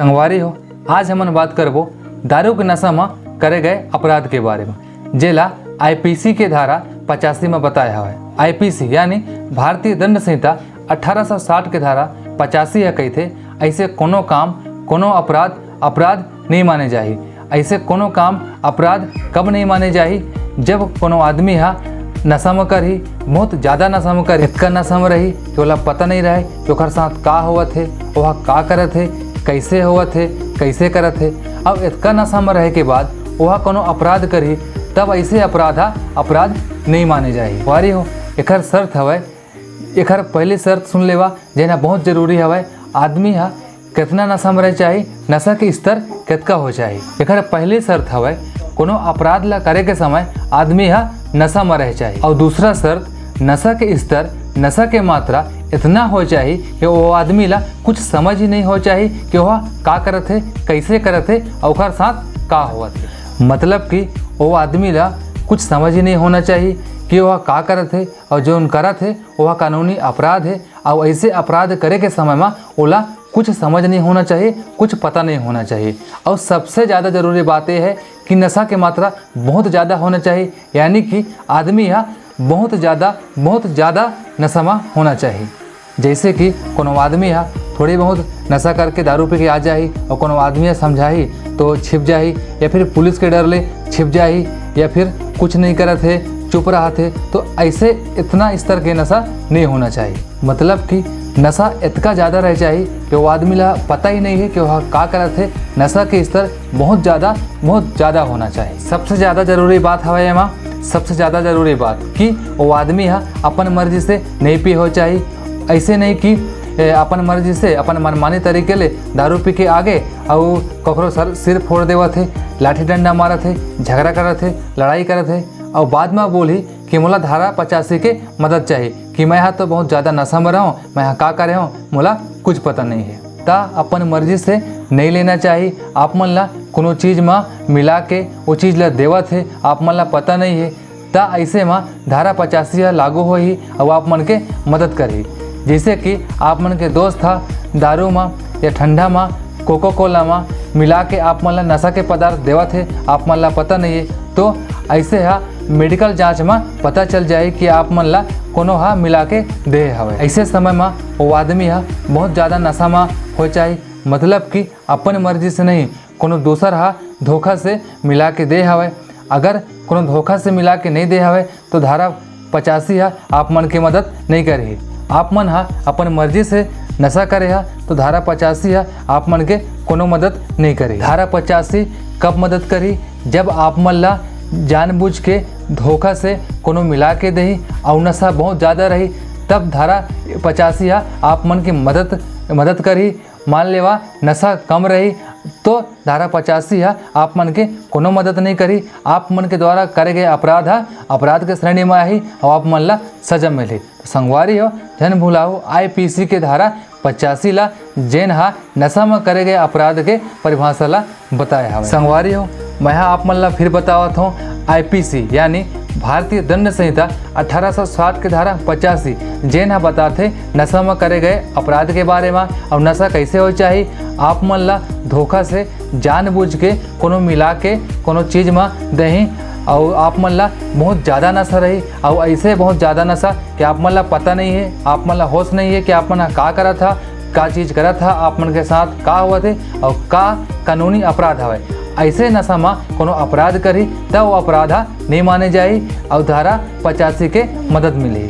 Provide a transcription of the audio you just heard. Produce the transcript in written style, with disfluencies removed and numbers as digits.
संगवारी हो, आज हमन बात करबो दारू के नशा में करे गए अपराध के बारे में, जेला आईपीसी के धारा 85 में बताया हुआ है। आईपीसी यानी भारतीय दंड संहिता 1860 के धारा 85 है कहते ऐसे कोनो काम कोनो अपराध नहीं माने जाही। ऐसे कोनो काम अपराध कब नहीं माने जाही, जब कोनो आदमी नशा में करही, बहुत ज़्यादा नशा में करही, इतना नशा में रही कि ओला पता नहीं रहे कि ओकर साथ का होवत है, वह का करत है, कैसे होवत है, कैसे करत है। अब इतना नशा में रहे के बाद वह कोनो अपराध करही, तब ऐसे अपराध नहीं माने जाही। वारी हो, एकर शर्त हवय, एकर पहले शर्त सुन लेवा जेना बहुत जरूरी हवय। आदमी कितना नशा में रहे चाहिए, नशा के स्तर कितना हो चाहिए। एकर पहले शर्त हवय कोनो अपराध ला करे के समय आदमी नशा में रहे चाहिए। और दूसरा शर्त, नशा के स्तर, नशा के मात्रा इतना हो चाहिए कि वो आदमी ला कुछ समझ ही नहीं हो चाहिए कि वह का करत है, कैसे करत है और ओकर साथ का होवत है। मतलब कि वो आदमी ला कुछ समझ ही नहीं होना चाहिए कि वह का करत है, और जो करत है वह कानूनी अपराध है। और ऐसे अपराध करे के समय में ओला कुछ समझ नहीं होना चाहिए, कुछ पता नहीं होना चाहिए। और सबसे ज़्यादा ज़रूरी बात यह है कि नशा की मात्रा बहुत ज़्यादा होना चाहिए, यानी कि आदमी बहुत ज़्यादा नशा में होना चाहिए। जैसे कि कोनो आदमी थोड़ी बहुत नशा करके दारू पी के आ जाही और कोनो आदमी समझाही तो छिप जाही, या फिर पुलिस के डर ले छिप जाही, या फिर कुछ नहीं करत है, चुप रहा थे, तो ऐसे इतना स्तर के नशा नहीं होना चाहिए। मतलब कि नशा इतना ज़्यादा रह चाहिए कि वो आदमी ला पता ही नहीं है कि वह का करत है। नशा के स्तर बहुत ज़्यादा होना चाहिए। सबसे ज़्यादा ज़रूरी बात हवा एमा, सबसे ज़्यादा ज़रूरी बात कि वो आदमी अपन मर्जी से नहीं पी हो चाहिए। ऐसे नहीं कि अपन मर्जी से अपन मनमानी तरीके ले दारू पी के आगे और ककरो सिर फोड़ देवत है, लाठी डंडा मारत है, झगड़ा करत है, लड़ाई करत है, और बाद में बोली कि मोला धारा 85 के मदद चाहिए कि मैं तो बहुत ज़्यादा नशा में रहूँ, मैं का करे हूँ, मोला कुछ पता नहीं है। ता अपन मर्जी से नहीं लेना चाहिए। आप मन ला कोनो चीज़ में मिला के वो चीज़ ला देवत है, आप मन ला पता नहीं है, ता ऐसे में धारा 85 लागू हो ही और आप मन के मदद करी। जैसे कि आप मन के दोस्त दारू में या ठंडा में, कोको कोला में मिला के आप मन ला नशा के पदार्थ देवत है, आप मन ला पता नहीं है, तो ऐसे मेडिकल जांच में पता चल जाए कि आप मन ला कोनो मिला के दे हवे। ऐसे समय में वो आदमी बहुत ज़्यादा नशा में हो चाहिए। मतलब कि अपन मर्जी से नहीं, कोनो दूसर धोखा से मिला के दे हवे। अगर कोनो धोखा से मिला के नहीं दे हवे तो धारा 85 आप मन के मदद नहीं करी। आप मन अपन मर्जी से नशा करे तो धारा 85 आप मन के कोनो मदद नहीं करी। धारा 85 कब मदद करी, जब आप मन ला जानबूझ के धोखा से कोनो मिला के दही और नशा बहुत ज़्यादा रही, तब धारा 85 आप मन की मदद करी। मान लेवा नशा कम रही तो धारा 85 आप मन के कोनो मदद नहीं करी। आप मन के द्वारा करे गए अपराध के श्रेणी में आई और आप मन ला सजा मिली। संगवारी हो, जन भूलाओ आईपीसी के धारा 85 ला जेन नशा में करे गए अपराध के परिभाषा ला बताया है। संगवारी हो, मैं आप मन ला फिर बतावत हूँ आईपीसी यानी भारतीय दंड संहिता 1860 के धारा 85 जेन बताते नशा में करे गए अपराध के बारे में और नशा कैसे हो चाहिए। आप मन ला धोखा से जानबूझ के कोनो मिला के कोनो चीज़ में दही और आप मन ला बहुत ज़्यादा नशा रही, और ऐसे बहुत ज़्यादा नशा कि आप मन ला पता नहीं है, आप मन ला होश नहीं है कि आप मन का करा था, का चीज़ करा था, आप मन के साथ का हुआ थे और का कानूनी अपराध हवे। ऐसे नशा में कोनो अपराध करी तब वो अपराध नहीं माने जाए और धारा 85 के मदद मिली।